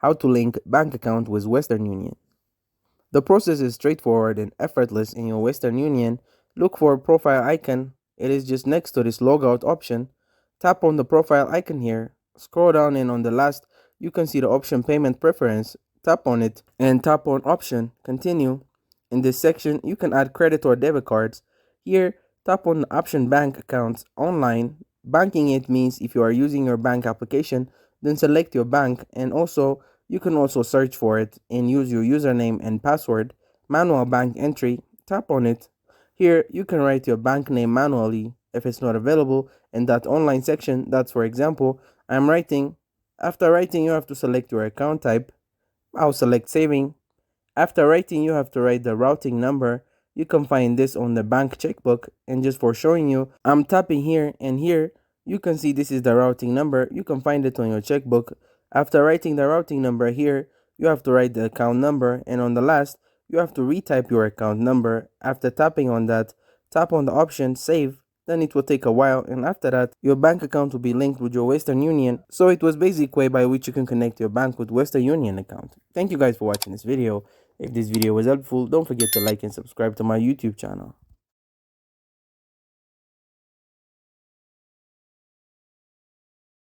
how to link bank account with Western Union. The process is straightforward and effortless in your Western Union. Look for a profile icon. It is just next to this logout option. Tap on the profile icon here. Scroll down and on the last, you can see the option payment preference. Tap on it and tap on option continue. In this section, you can add credit or debit cards. Here, tap on the option bank accounts online. Banking it means if you are using your bank application, then select your bank, and also you can also search for it and use your username and password. Manual bank entry, tap on it. Here you can write your bank name manually if it's not available in that online section. That's for example, I'm writing. After writing, you have to select your account type. I'll select saving. After writing, you have to write the routing number. You can find this on the bank checkbook, and just for showing you, I'm tapping here, and here you can see this is the routing number. You can find it on your checkbook. After writing the routing number here, you have to write the account number, and on the last, you have to retype your account number. After tapping on that, tap on the option save. Then it will take a while, and after that, your bank account will be linked with your Western Union. So it was basic way by which you can connect your bank with Western Union account. Thank you guys for watching this video. If this video was helpful, don't forget to like and subscribe to my YouTube channel.